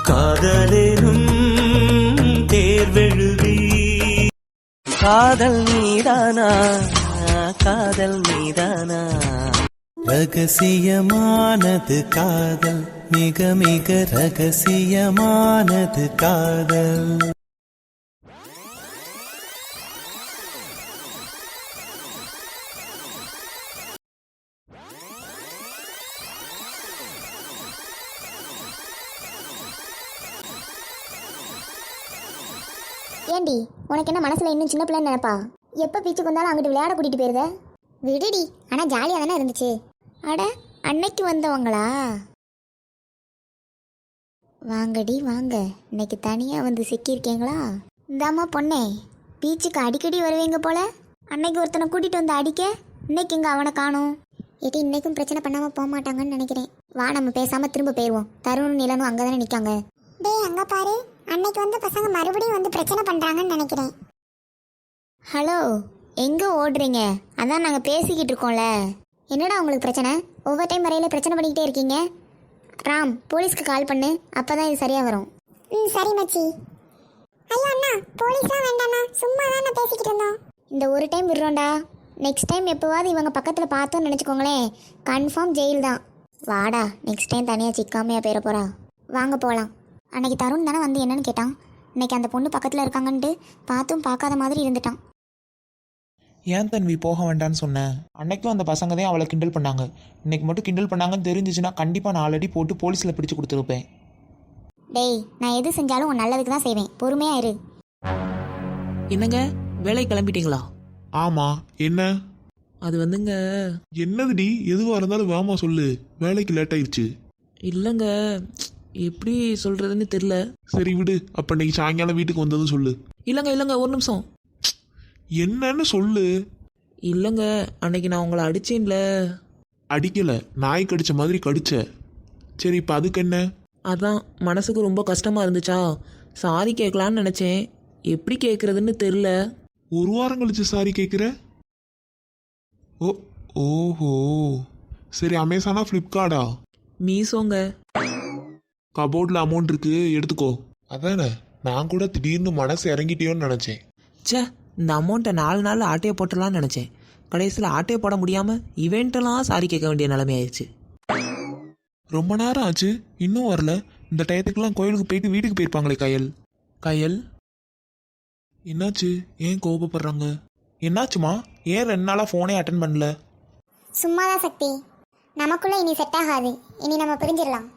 காதலேனும் தேர்வெழுதி காதல் மீதானா காதல் மீதானா ரகசியமானது காதல் மிக மிக ரகசியமானது காதல். ஏண்டி உனக்கு என்ன மனசுல இன்னும் சின்ன பிள்ளைன்னு நினைப்பா? எப்போ பீச்சுக்கு வந்தாலும் அங்கிட்டு விளையாட கூட்டிட்டு போயிருத? விடுடி, ஆனால் ஜாலியாக தானே இருந்துச்சு. அட, அன்னைக்கு வந்தவங்களா? வாங்கடி வாங்க, இன்னைக்கு தனியாக வந்து சிக்கியிருக்கீங்களா? இந்தாம்மா பொண்ணே, பீச்சுக்கு அடிக்கடி வருவீங்க போல. அன்னைக்கு ஒருத்தனை கூட்டிகிட்டு வந்து அடிக்க, இன்னைக்கு இங்கே அவனை காணும். ஏட்டி, இன்னைக்கும் பிரச்சனை பண்ணாமல் போக மாட்டாங்கன்னு நினைக்கிறேன். வா, நம்ம பேசாமல் திரும்ப போயிடுவோம். தருணும் நிலனும் அங்கே தானே நிற்காங்க. டேய், அங்கே பாரு, அன்னைக்கு வந்து பசங்க மறுபடியும் வந்து பிரச்சனை பண்ணுறாங்கன்னு நினைக்கிறேன். ஹலோ, எங்கே ஓடுறீங்க? அதான் நாங்கள் பேசிக்கிட்டு இருக்கோம்ல. என்னடா உங்களுக்கு பிரச்சனை? ஒவ்வொரு டைம் வரையில பிரச்சனை பண்ணிக்கிட்டே இருக்கீங்க. ராம், போலீஸ்க்கு கால் பண்ணு, அப்போ தான் இது சரியாக வரும். சரி மச்சி. ஐயோ அண்ணா, போலீஸ்லாம் வேண்டாண்ணா, சும்மா தான் பேசிக்கிட்டு இருந்தோம். இந்த ஒரு டைம் விடுறோண்டா. நெக்ஸ்ட் டைம் எப்போவாது இவங்க பக்கத்தில் பார்த்தோன்னு நினச்சிக்கோங்களேன், கன்ஃபார்ம் ஜெயில் தான். வாடா, நெக்ஸ்ட் டைம் தனியாக சிக்காமையாக போயிட போகிறா. வாங்க போகலாம். அன்னைக்கு தருண் தானே வந்து என்னன்னு கேட்டான். இன்னைக்கு அந்த பொண்ணு பக்கத்தில் இருக்காங்கன்ட்டு பார்த்தும் பார்க்காத மாதிரி இருந்துட்டான். ஏன் தன்வி போக வேண்டான்னு சொன்னேன்? அன்னைக்கும் அந்த பசங்க தான் அவளை கிண்டல் பண்ணாங்க. இன்னைக்கு மட்டும் கிண்டல் பண்ணாங்கன்னு தெரிஞ்சிச்சுன்னா கண்டிப்பாக நான் ஆல்ரெடி போட்டு போலீஸில் பிடிச்சி கொடுத்துருப்பேன். டேய், நான் எது செஞ்சாலும் உன் நல்லதுக்கு தான் செய்வேன், பொறுமையா இரு. என்னங்க, வேலை கிளம்பிட்டீங்களா? ஆமாம், என்ன? அது வந்துங்க. என்னதுடி, எதுவாக இருந்தாலும் வேமா சொல்லு, வேலைக்கு லேட் ஆயிடுச்சு. இல்லைங்க, எப்படி சொல்கிறதுன்னு தெரில. சரி விடு, அப்போ இன்னைக்கு சாயங்காலம் வீட்டுக்கு வந்ததும் சொல்லு. இல்லைங்க, ஒரு நிமிஷம். என்னன்னு சொல்லு. இல்லைங்க, அன்னைக்கு நான் உங்களை அடிச்சேன்ல. அடிக்கலை, நாய் கடிச்ச மாதிரி கடிச்ச. சரி, இப்போ அதுக்கு என்ன? அதான் மனசுக்கு ரொம்ப கஷ்டமாக இருந்துச்சா, சாரி கேட்கலான்னு நினச்சேன். எப்படி கேட்குறதுன்னு தெரில. ஒரு வாரம் கழிச்சு சாரி கேட்குற? ஓஹோ, சரி, அமேசானா ஃப்ளிப்கார்ட்டா? மீசோங்க. கபோர்டில் அமௌண்ட் இருக்கு, எடுத்துக்கோ. அதானே, நான் கூட திடீர்னு மனசு இறங்கிட்டியோன்னு நினச்சேன். சே, இந்த அமௌண்ட்டை 4 நாள் ஆட்டையை போட்டலான்னு நினச்சேன். கடைசியில் ஆட்டையை போட முடியாமல் இவெண்ட்டெல்லாம் சாரி கேட்க வேண்டிய நிலைமை ஆயிடுச்சு. ரொம்ப நேரம் ஆச்சு, இன்னும் வரல. இந்த டயத்துக்கெல்லாம் கோயிலுக்கு போயிட்டு வீட்டுக்கு போயிருப்பாங்களே. கயல், என்னாச்சு? ஏன் கோபப்படுறாங்க? என்னாச்சுமா? ஏன் 2 நாளாக ஃபோனே அட்டன் பண்ணல? சும்மாதான் சக்தி, நமக்குள்ள இனி செட் ஆகாது. இனி நம்ம பிரிஞ்சிடலாம்.